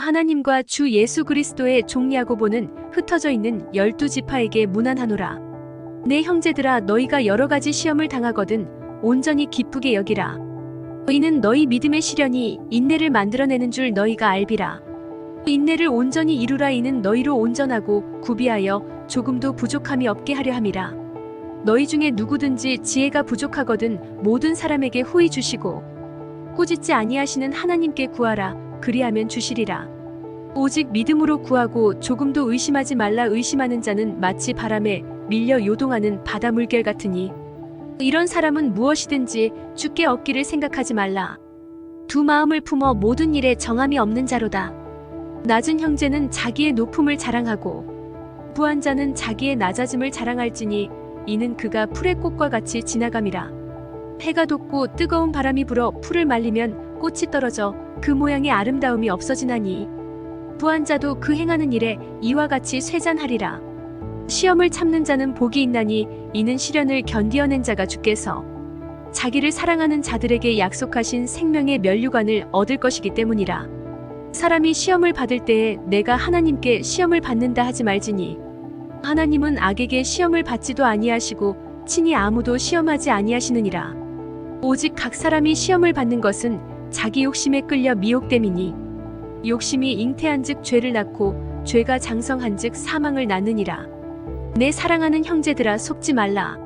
하나님과 주 예수 그리스도의 종야고보는 흩어져 있는 12지파에게 문안하노라. 내 형제들아, 너희가 여러 가지 시험을 당하거든 온전히 기쁘게 여기라. 이는 너희 믿음의 시련이 인내를 만들어내는 줄 너희가 알비라. 인내를 온전히 이루라. 이는 너희로 온전하고 구비하여 조금도 부족함이 없게 하려 함이라. 너희 중에 누구든지 지혜가 부족하거든 모든 사람에게 후히 주시고 꾸짖지 아니하시는 하나님께 구하라. 그리하면 주시리라. 오직 믿음으로 구하고 조금도 의심하지 말라. 의심하는 자는 마치 바람에 밀려 요동하는 바다 물결 같으니 이런 사람은 무엇이든지 주께 얻기를 생각하지 말라. 두 마음을 품어 모든 일에 정함이 없는 자로다. 낮은 형제는 자기의 높음을 자랑하고 부한 자는 자기의 낮아짐을 자랑할지니 이는 그가 풀의 꽃과 같이 지나감이라. 해가 돋고 뜨거운 바람이 불어 풀을 말리면 꽃이 떨어져 그 모양의 아름다움이 없어지나니 부한 자도 그 행하는 일에 이와 같이 쇠잔하리라. 시험을 참는 자는 복이 있나니 이는 시련을 견디어낸 자가 주께서 자기를 사랑하는 자들에게 약속하신 생명의 면류관을 얻을 것이기 때문이라. 사람이 시험을 받을 때에 내가 하나님께 시험을 받는다 하지 말지니 하나님은 악에게 시험을 받지도 아니하시고 친히 아무도 시험하지 아니하시느니라. 오직 각 사람이 시험을 받는 것은 자기 욕심에 끌려 미혹됨이니 욕심이 잉태한즉 죄를 낳고 죄가 장성한즉 사망을 낳느니라. 내 사랑하는 형제들아, 속지 말라.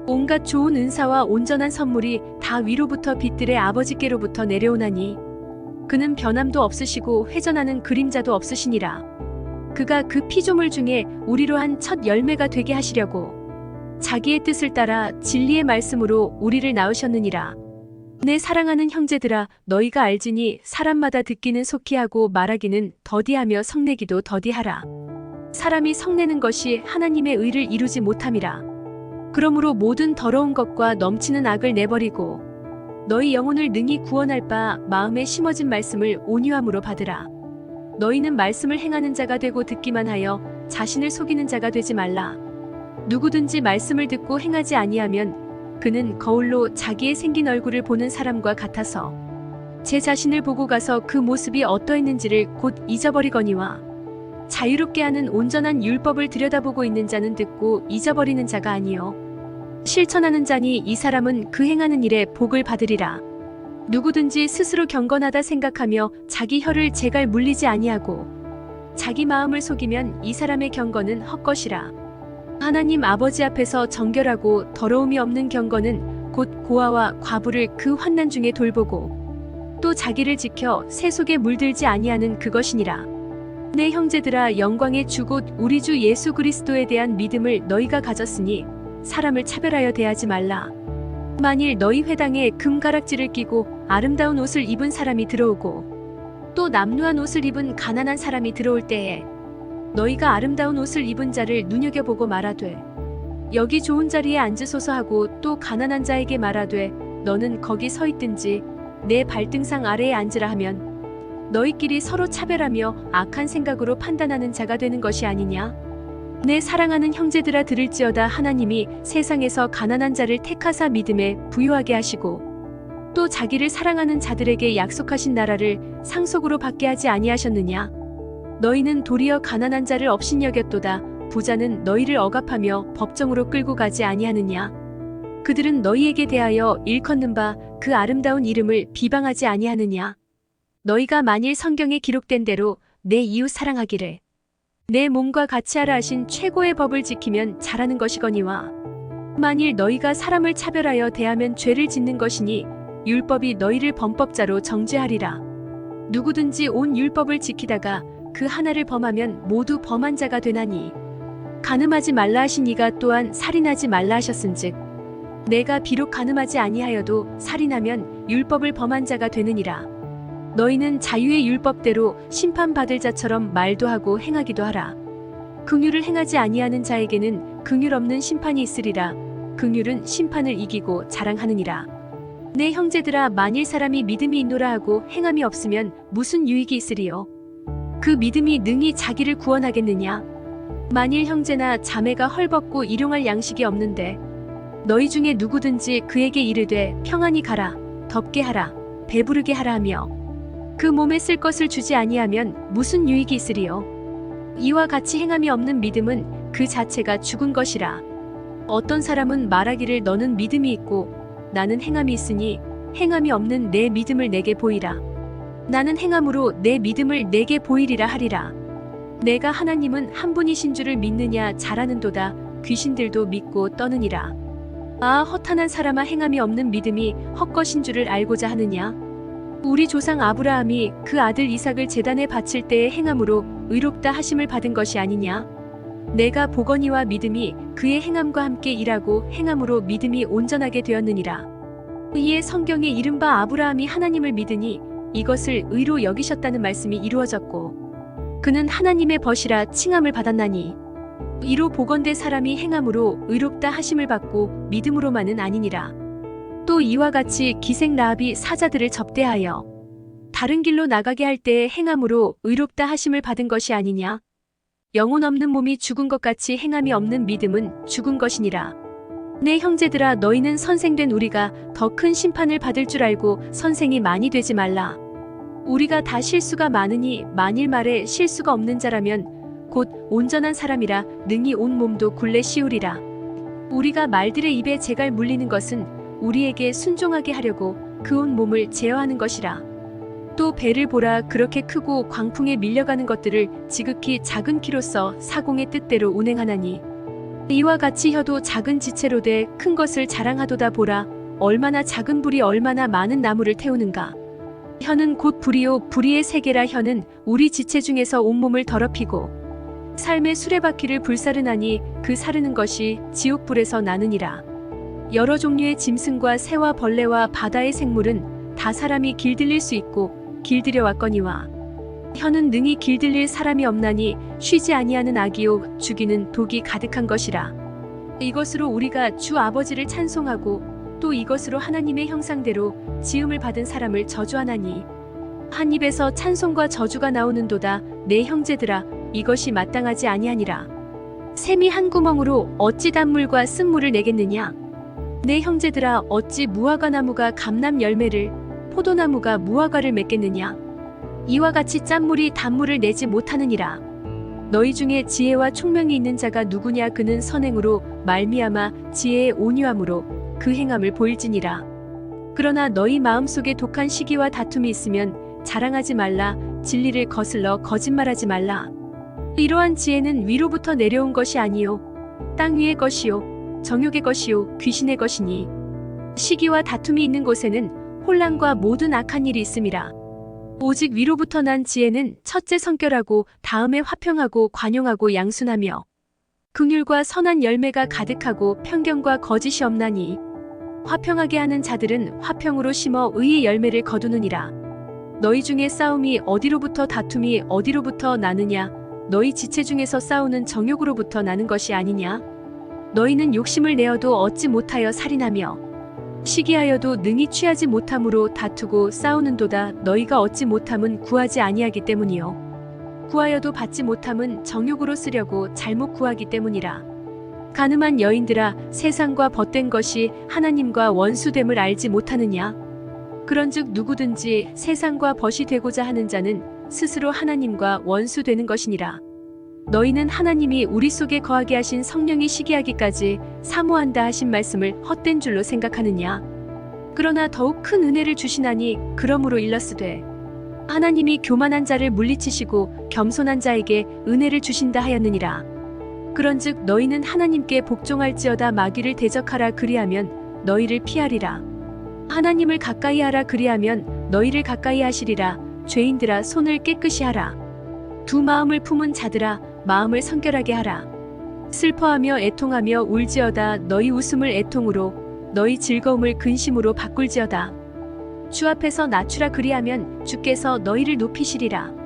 온갖 좋은 은사와 온전한 선물이 다 위로부터 빛들의 아버지께로부터 내려오나니 그는 변함도 없으시고 회전하는 그림자도 없으시니라. 그가 그 피조물 중에 우리로 한 첫 열매가 되게 하시려고 자기의 뜻을 따라 진리의 말씀으로 우리를 낳으셨느니라. 내 사랑하는 형제들아, 너희가 알지니 사람마다 듣기는 속히 하고 말하기는 더디하며 성내기도 더디하라. 사람이 성내는 것이 하나님의 의를 이루지 못함이라. 그러므로 모든 더러운 것과 넘치는 악을 내버리고 너희 영혼을 능히 구원할 바 마음에 심어진 말씀을 온유함으로 받으라. 너희는 말씀을 행하는 자가 되고 듣기만 하여 자신을 속이는 자가 되지 말라. 누구든지 말씀을 듣고 행하지 아니하면 그는 거울로 자기의 생긴 얼굴을 보는 사람과 같아서 제 자신을 보고 가서 그 모습이 어떠했는지를 곧 잊어버리거니와 자유롭게 하는 온전한 율법을 들여다보고 있는 자는 듣고 잊어버리는 자가 아니요 실천하는 자니 이 사람은 그 행하는 일에 복을 받으리라. 누구든지 스스로 경건하다 생각하며 자기 혀를 제갈 물리지 아니하고 자기 마음을 속이면 이 사람의 경건은 헛것이라. 하나님 아버지 앞에서 정결하고 더러움이 없는 경건은 곧 고아와 과부를 그 환난 중에 돌보고 또 자기를 지켜 새 속에 물들지 아니하는 그것이니라. 내 형제들아, 영광의 주 곧 우리 주 예수 그리스도에 대한 믿음을 너희가 가졌으니 사람을 차별하여 대하지 말라. 만일 너희 회당에 금가락지를 끼고 아름다운 옷을 입은 사람이 들어오고 또 남루한 옷을 입은 가난한 사람이 들어올 때에 너희가 아름다운 옷을 입은 자를 눈여겨보고 말하되 여기 좋은 자리에 앉으소서 하고 또 가난한 자에게 말하되 너는 거기 서 있든지 내 발등상 아래에 앉으라 하면 너희끼리 서로 차별하며 악한 생각으로 판단하는 자가 되는 것이 아니냐? 내 사랑하는 형제들아, 들을지어다. 하나님이 세상에서 가난한 자를 택하사 믿음에 부유하게 하시고 또 자기를 사랑하는 자들에게 약속하신 나라를 상속으로 받게 하지 아니하셨느냐? 너희는 도리어 가난한 자를 업신여겼도다. 부자는 너희를 억압하며 법정으로 끌고 가지 아니하느냐? 그들은 너희에게 대하여 일컫는 바 그 아름다운 이름을 비방하지 아니하느냐? 너희가 만일 성경에 기록된 대로 내 이웃 사랑하기를 내 몸과 같이 하라 하신 최고의 법을 지키면 잘하는 것이거니와 만일 너희가 사람을 차별하여 대하면 죄를 짓는 것이니 율법이 너희를 범법자로 정죄하리라. 누구든지 온 율법을 지키다가 그 하나를 범하면 모두 범한 자가 되나니 간음하지 말라 하신 이가 또한 살인하지 말라 하셨은즉 내가 비록 간음하지 아니하여도 살인하면 율법을 범한 자가 되느니라. 너희는 자유의 율법대로 심판받을 자처럼 말도 하고 행하기도 하라. 긍휼을 행하지 아니하는 자에게는 긍휼 없는 심판이 있으리라. 긍휼은 심판을 이기고 자랑하느니라. 내 형제들아, 만일 사람이 믿음이 있노라 하고 행함이 없으면 무슨 유익이 있으리요? 그 믿음이 능히 자기를 구원하겠느냐? 만일 형제나 자매가 헐벗고 일용할 양식이 없는데 너희 중에 누구든지 그에게 이르되 평안히 가라, 덥게 하라, 배부르게 하라 하며 그 몸에 쓸 것을 주지 아니하면 무슨 유익이 있으리요. 이와 같이 행함이 없는 믿음은 그 자체가 죽은 것이라. 어떤 사람은 말하기를 너는 믿음이 있고 나는 행함이 있으니 행함이 없는 내 믿음을 내게 보이라. 나는 행함으로 내 믿음을 내게 보이리라 하리라. 내가 하나님은 한 분이신 줄을 믿느냐 잘하는도다. 귀신들도 믿고 떠느니라. 아, 허탄한 사람아, 행함이 없는 믿음이 헛것인 줄을 알고자 하느냐. 우리 조상 아브라함이 그 아들 이삭을 제단에 바칠 때의 행함으로 의롭다 하심을 받은 것이 아니냐. 내가 보거니와 믿음이 그의 행함과 함께 일하고 행함으로 믿음이 온전하게 되었느니라. 이에 성경에 이른바 아브라함이 하나님을 믿으니 이것을 의로 여기셨다는 말씀이 이루어졌고 그는 하나님의 벗이라 칭함을 받았나니 이로 보건대 사람이 행함으로 의롭다 하심을 받고 믿음으로만은 아니니라. 또 이와 같이 기생 라합이 사자들을 접대하여 다른 길로 나가게 할 때에 행함으로 의롭다 하심을 받은 것이 아니냐. 영혼 없는 몸이 죽은 것 같이 행함이 없는 믿음은 죽은 것이니라. 내 형제들아, 너희는 선생된 우리가 더 큰 심판을 받을 줄 알고 선생이 많이 되지 말라. 우리가 다 실수가 많으니 만일 말에 실수가 없는 자라면 곧 온전한 사람이라 능히 온 몸도 굴레 씌우리라. 우리가 말들의 입에 재갈 물리는 것은 우리에게 순종하게 하려고 그 온 몸을 제어하는 것이라. 또 배를 보라, 그렇게 크고 광풍에 밀려가는 것들을 지극히 작은 키로서 사공의 뜻대로 운행하나니 이와 같이 혀도 작은 지체로 돼 큰 것을 자랑하도다. 보라, 얼마나 작은 불이 얼마나 많은 나무를 태우는가. 혀는 곧 불이요, 불의의 세계라. 혀는 우리 지체 중에서 온몸을 더럽히고 삶의 수레바퀴를 불사르나니 그 사르는 것이 지옥불에서 나느니라. 여러 종류의 짐승과 새와 벌레와 바다의 생물은 다 사람이 길들일 수 있고 길들여 왔거니와 혀는 능히 길들릴 사람이 없나니 쉬지 아니하는 악이요 죽이는 독이 가득한 것이라. 이것으로 우리가 주 아버지를 찬송하고 또 이것으로 하나님의 형상대로 지음을 받은 사람을 저주하나니 한 입에서 찬송과 저주가 나오는도다. 내 형제들아, 이것이 마땅하지 아니하니라. 샘이 한 구멍으로 어찌 단물과 쓴물을 내겠느냐. 내 형제들아, 어찌 무화과 나무가 감람 열매를 포도나무가 무화과를 맺겠느냐. 이와 같이 짠물이 단물을 내지 못하느니라. 너희 중에 지혜와 총명이 있는 자가 누구냐. 그는 선행으로 말미암아 지혜의 온유함으로 그 행함을 보일지니라. 그러나 너희 마음속에 독한 시기와 다툼이 있으면 자랑하지 말라. 진리를 거슬러 거짓말하지 말라. 이러한 지혜는 위로부터 내려온 것이 아니요 땅 위의 것이요 정욕의 것이요 귀신의 것이니 시기와 다툼이 있는 곳에는 혼란과 모든 악한 일이 있음이라. 오직 위로부터 난 지혜는 첫째 성결하고 다음에 화평하고 관용하고 양순하며 긍휼과 선한 열매가 가득하고 편견과 거짓이 없나니 화평하게 하는 자들은 화평으로 심어 의의 열매를 거두느니라. 너희 중에 싸움이 어디로부터 다툼이 어디로부터 나느냐. 너희 지체 중에서 싸우는 정욕으로부터 나는 것이 아니냐. 너희는 욕심을 내어도 얻지 못하여 살인하며 시기하여도 능히 취하지 못함으로 다투고 싸우는도다. 너희가 얻지 못함은 구하지 아니하기 때문이요 구하여도 받지 못함은 정욕으로 쓰려고 잘못 구하기 때문이라. 가늠한 여인들아, 세상과 벗된 것이 하나님과 원수됨을 알지 못하느냐. 그런즉 누구든지 세상과 벗이 되고자 하는 자는 스스로 하나님과 원수되는 것이니라. 너희는 하나님이 우리 속에 거하게 하신 성령이 시기하기까지 사모한다 하신 말씀을 헛된 줄로 생각하느냐. 그러나 더욱 큰 은혜를 주시나니 그러므로 일렀으되 하나님이 교만한 자를 물리치시고 겸손한 자에게 은혜를 주신다 하였느니라. 그런즉 너희는 하나님께 복종할지어다. 마귀를 대적하라, 그리하면 너희를 피하리라. 하나님을 가까이 하라, 그리하면 너희를 가까이 하시리라. 죄인들아, 손을 깨끗이 하라. 두 마음을 품은 자들아, 마음을 성결하게 하라. 슬퍼하며 애통하며 울지어다. 너희 웃음을 애통으로 너희 즐거움을 근심으로 바꿀지어다. 주 앞에서 낮추라, 그리하면 주께서 너희를 높이시리라.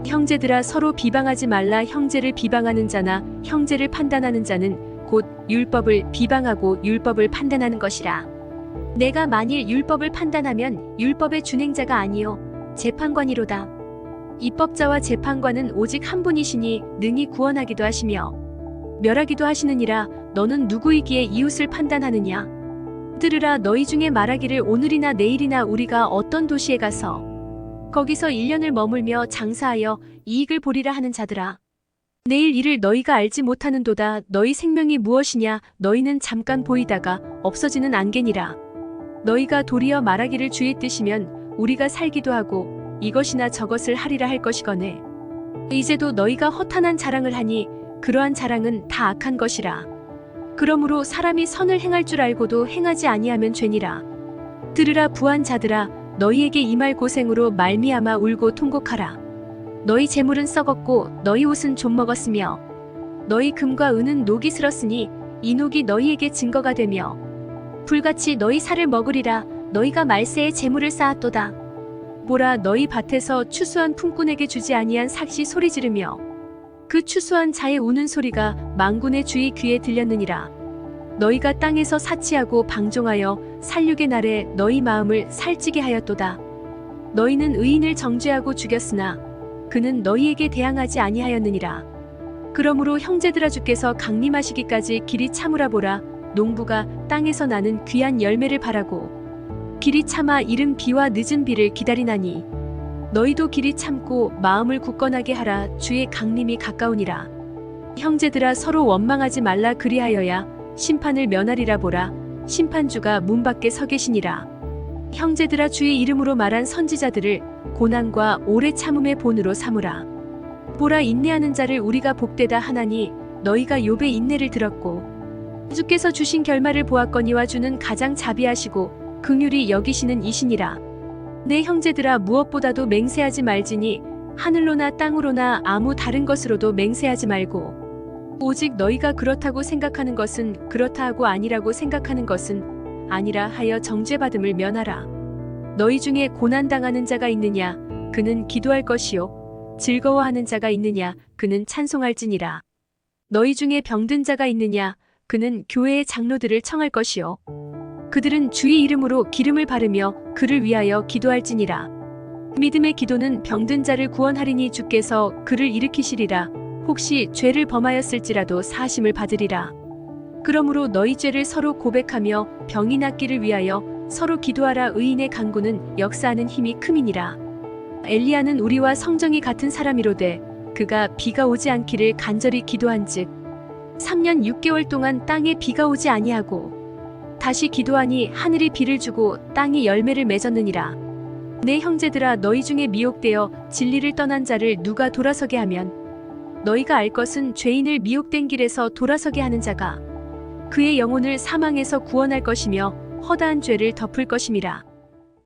형제들아, 서로 비방하지 말라. 형제를 비방하는 자나 형제를 판단하는 자는 곧 율법을 비방하고 율법을 판단하는 것이라. 내가 만일 율법을 판단하면 율법의 준행자가 아니요 재판관이로다. 입법자와 재판관은 오직 한 분이시니 능히 구원하기도 하시며 멸하기도 하시느니라. 너는 누구이기에 이웃을 판단하느냐. 들으라, 너희 중에 말하기를 오늘이나 내일이나 우리가 어떤 도시에 가서 거기서 1년을 머물며 장사하여 이익을 보리라 하는 자들아. 내일 이를 너희가 알지 못하는도다. 너희 생명이 무엇이냐? 너희는 잠깐 보이다가 없어지는 안개니라. 너희가 도리어 말하기를 주의 뜻이면 우리가 살기도 하고 이것이나 저것을 하리라 할 것이거늘. 이제도 너희가 허탄한 자랑을 하니 그러한 자랑은 다 악한 것이라. 그러므로 사람이 선을 행할 줄 알고도 행하지 아니하면 죄니라. 들으라 부한 자들아, 너희에게 임할 고생으로 말미암아 울고 통곡하라. 너희 재물은 썩었고 너희 옷은 좀 먹었으며 너희 금과 은은 녹이 슬었으니 이 녹이 너희에게 증거가 되며 불같이 너희 살을 먹으리라. 너희가 말세에 재물을 쌓았도다. 보라, 너희 밭에서 추수한 품꾼에게 주지 아니한 삭시 소리 지르며 그 추수한 자의 우는 소리가 만군의 주의 귀에 들렸느니라. 너희가 땅에서 사치하고 방종하여 살육의 날에 너희 마음을 살찌게 하였도다. 너희는 의인을 정죄하고 죽였으나 그는 너희에게 대항하지 아니하였느니라. 그러므로 형제들아, 주께서 강림하시기까지 길이 참으라. 보라, 농부가 땅에서 나는 귀한 열매를 바라고 길이 참아 이른 비와 늦은 비를 기다리나니 너희도 길이 참고 마음을 굳건하게 하라. 주의 강림이 가까우니라. 형제들아, 서로 원망하지 말라. 그리하여야 심판을 면하리라. 보라, 심판주가 문 밖에 서 계시니라. 형제들아, 주의 이름으로 말한 선지자들을 고난과 오래 참음의 본으로 삼으라. 보라, 인내하는 자를 우리가 복되다 하나니 너희가 욥의 인내를 들었고 주께서 주신 결말을 보았거니와 주는 가장 자비하시고 긍휼히 여기시는 이시니라. 내 형제들아, 무엇보다도 맹세하지 말지니 하늘로나 땅으로나 아무 다른 것으로도 맹세하지 말고 오직 너희가 그렇다고 생각하는 것은 그렇다 하고 아니라고 생각하는 것은 아니라 하여 정죄받음을 면하라. 너희 중에 고난당하는 자가 있느냐? 그는 기도할 것이요. 즐거워하는 자가 있느냐? 그는 찬송할지니라. 너희 중에 병든 자가 있느냐? 그는 교회의 장로들을 청할 것이요. 그들은 주의 이름으로 기름을 바르며 그를 위하여 기도할지니라. 믿음의 기도는 병든 자를 구원하리니 주께서 그를 일으키시리라. 혹시 죄를 범하였을지라도 사하심을 받으리라. 그러므로 너희 죄를 서로 고백하며 병이 낫기를 위하여 서로 기도하라. 의인의 간구는 역사하는 힘이 큼이니라. 엘리야는 우리와 성정이 같은 사람이로되 그가 비가 오지 않기를 간절히 기도한즉 3년 6개월 동안 땅에 비가 오지 아니하고 다시 기도하니 하늘이 비를 주고 땅이 열매를 맺었느니라. 내 형제들아, 너희 중에 미혹되어 진리를 떠난 자를 누가 돌아서게 하면 너희가 알 것은 죄인을 미혹된 길에서 돌아서게 하는 자가 그의 영혼을 사망에서 구원할 것이며 허다한 죄를 덮을 것임이라.